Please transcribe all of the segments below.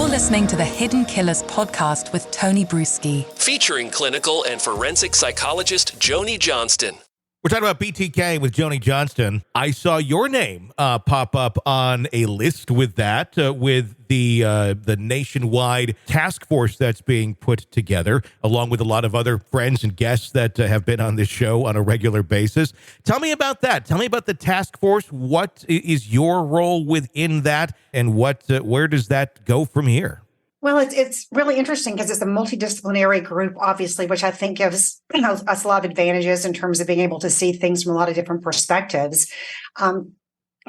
You're listening to the Hidden Killers podcast with Tony Bruschi, featuring clinical and forensic psychologist Joni Johnston. We're talking about BTK with Joni Johnston. I saw your name pop up on a list with that, with the nationwide task force that's being put together, along with a lot of other friends and guests that have been on this show on a regular basis. Tell me about that. Tell me about the task force. What is your role within that, and where does that go from here? Well, it's really interesting because it's a multidisciplinary group, obviously, which I think gives us a lot of advantages in terms of being able to see things from a lot of different perspectives.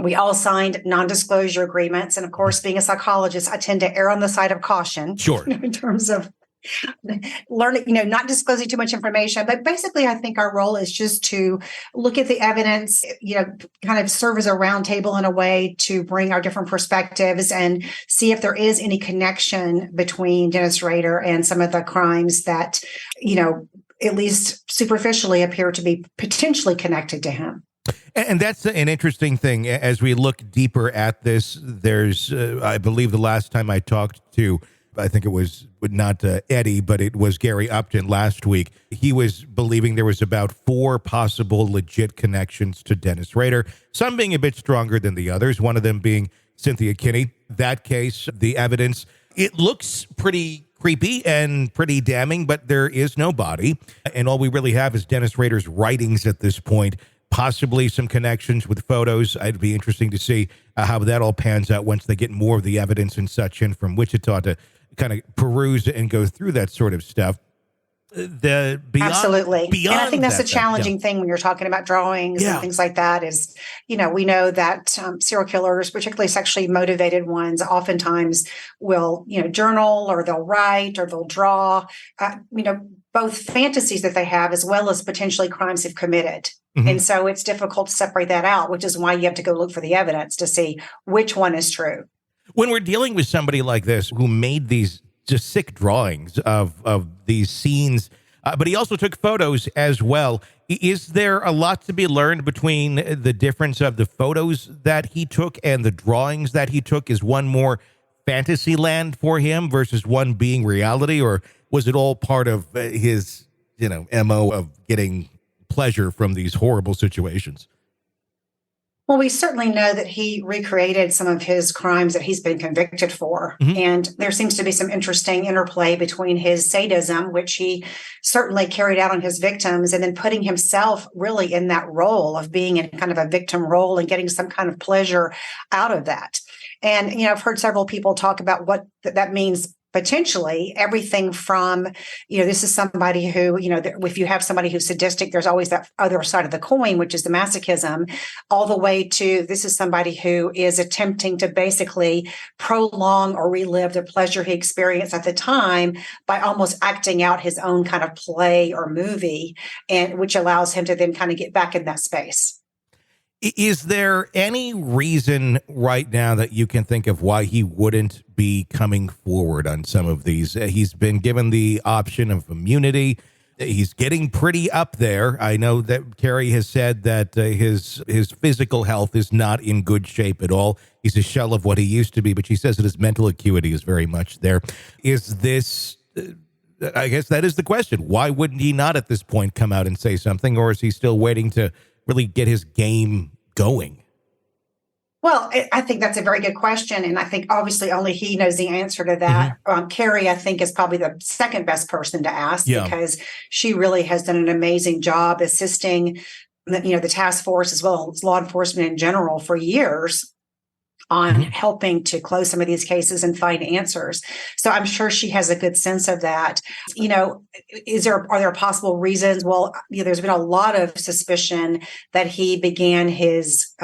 We all signed non-disclosure agreements. And of course, being a psychologist, I tend to err on the side of caution. Sure. In terms of learning, not disclosing too much information. But basically, I think our role is just to look at the evidence, kind of serve as a round table in a way to bring our different perspectives and see if there is any connection between Dennis Rader and some of the crimes that, at least superficially appear to be potentially connected to him. And that's an interesting thing. As we look deeper at this, there's, I believe the last time I talked to, I think it was not Eddie, but it was Gary Upton last week. He was believing there was about 4 possible legit connections to Dennis Rader, some being a bit stronger than the others, one of them being Cynthia Kinney. That case, the evidence, it looks pretty creepy and pretty damning, but there is no body. And all we really have is Dennis Rader's writings at this point, possibly some connections with photos. It'd be interesting to see how that all pans out once they get more of the evidence and such in from Wichita to kind of peruse and go through that sort of stuff. Absolutely. And I think that's a challenging thing when you're talking about drawings and things like that is, we know that serial killers, particularly sexually motivated ones, oftentimes will, journal or they'll write or they'll draw, both fantasies that they have as well as potentially crimes they've committed. Mm-hmm. And so it's difficult to separate that out, which is why you have to go look for the evidence to see which one is true. When we're dealing with somebody like this who made these just sick drawings of these scenes, but he also took photos as well, is there a lot to be learned between the difference of the photos that he took and the drawings that he took? Is one more fantasy land for him versus one being reality, or was it all part of his, MO of getting pleasure from these horrible situations? Well, we certainly know that he recreated some of his crimes that he's been convicted for. Mm-hmm. And there seems to be some interesting interplay between his sadism, which he certainly carried out on his victims, and then putting himself really in that role of being in kind of a victim role and getting some kind of pleasure out of that. And, I've heard several people talk about what that means. Potentially everything from, this is somebody who, if you have somebody who's sadistic, there's always that other side of the coin, which is the masochism, all the way to this is somebody who is attempting to basically prolong or relive the pleasure he experienced at the time by almost acting out his own kind of play or movie, and which allows him to then kind of get back in that space. Is there any reason right now that you can think of why he wouldn't be coming forward on some of these? He's been given the option of immunity. He's getting pretty up there. I know that Carrie has said that his physical health is not in good shape at all. He's a shell of what he used to be, but she says that his mental acuity is very much there. Is this... I guess that is the question. Why wouldn't he not at this point come out and say something, or is he still waiting to really get his game going? Well, I think that's a very good question. And I think obviously only he knows the answer to that. Mm-hmm. Carrie, I think, is probably the second best person to ask because she really has done an amazing job assisting, the task force as well as law enforcement in general for years on helping to close some of these cases and find answers. So I'm sure she has a good sense of that. Are there possible reasons? Well, there's been a lot of suspicion that he began his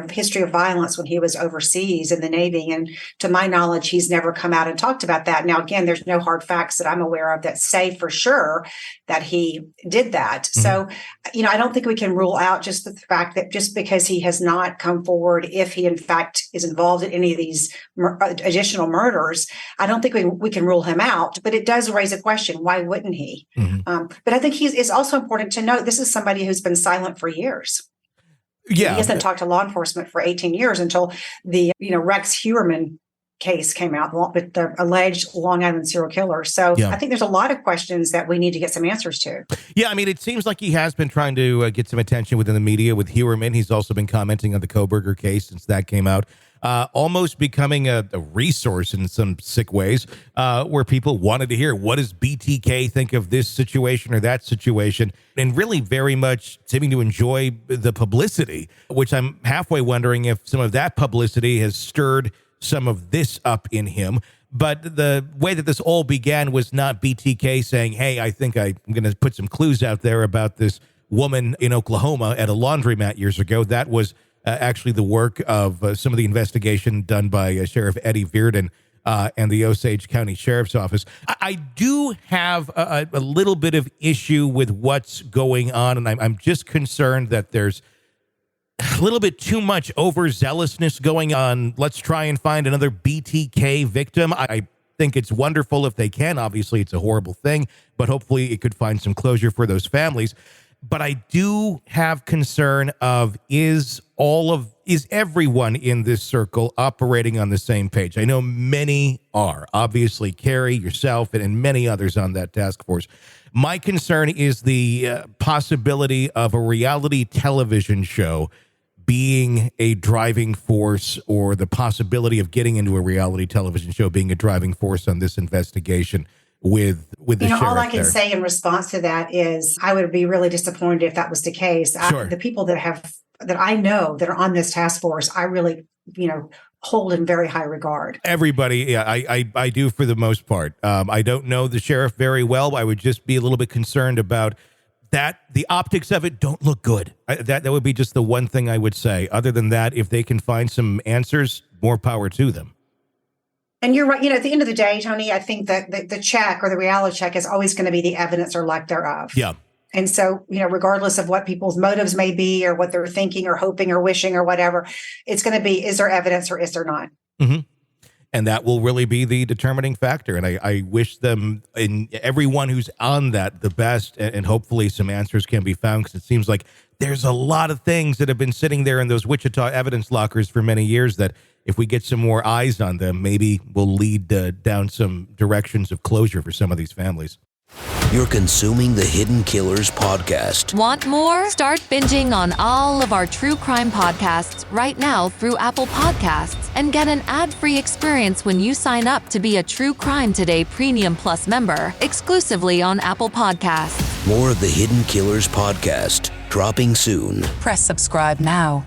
history of violence when he was overseas in the Navy. And to my knowledge, he's never come out and talked about that. Now, again, there's no hard facts that I'm aware of that say for sure that he did that. Mm-hmm. So, I don't think we can rule out just the fact that just because he has not come forward, if he in fact is involved in any of these additional murders, I don't think we can rule him out. But it does raise a question. Why wouldn't he? Mm-hmm. But I think it's also important to note this is somebody who's been silent for years. Yeah. He hasn't talked to law enforcement for 18 years until the, Rex Heuermann case came out with the alleged Long Island serial killer. So I think there's a lot of questions that we need to get some answers to. Yeah, I mean, it seems like he has been trying to get some attention within the media with Heuermann. He's also been commenting on the Kohberger case since that came out. Almost becoming a resource in some sick ways, where people wanted to hear, what does BTK think of this situation or that situation? And really very much seeming to enjoy the publicity, which I'm halfway wondering if some of that publicity has stirred some of this up in him. But the way that this all began was not BTK saying, hey, I think I'm going to put some clues out there about this woman in Oklahoma at a laundromat years ago. That was actually the work of some of the investigation done by Sheriff Eddie Virden and the Osage County Sheriff's Office. I do have a little bit of issue with what's going on, and I'm just concerned that there's a little bit too much overzealousness going on. Let's try and find another BTK victim. I think it's wonderful if they can. Obviously, it's a horrible thing, but hopefully it could find some closure for those families. But I do have concern of is everyone in this circle operating on the same page? I know many are. Obviously, Carrie, yourself, and many others on that task force. My concern is the possibility of a reality television show being a driving force, or the possibility of getting into a reality television show being a driving force on this investigation with the sheriff. All I can say in response to that is I would be really disappointed if that was the case. Sure. The people that I know that are on this task force, I really, hold in very high regard. Everybody, I do for the most part. I don't know the sheriff very well. I would just be a little bit concerned about that. The optics of it don't look good. That would be just the one thing I would say. Other than that, if they can find some answers, more power to them. And you're right. At the end of the day, Tony, I think that the check or the reality check is always going to be the evidence or lack thereof. Yeah. And so, regardless of what people's motives may be or what they're thinking or hoping or wishing or whatever, it's going to be, is there evidence or is there not? Mm-hmm. And that will really be the determining factor. And I wish them and everyone who's on that the best, and hopefully some answers can be found, because it seems like there's a lot of things that have been sitting there in those Wichita evidence lockers for many years that if we get some more eyes on them, maybe will lead down some directions of closure for some of these families. You're consuming the Hidden Killers podcast. Want more? Start binging on all of our true crime podcasts right now through Apple Podcasts, and get an ad-free experience when you sign up to be a True Crime Today Premium Plus member, exclusively on Apple Podcasts. More of the Hidden Killers podcast, dropping soon. Press subscribe now.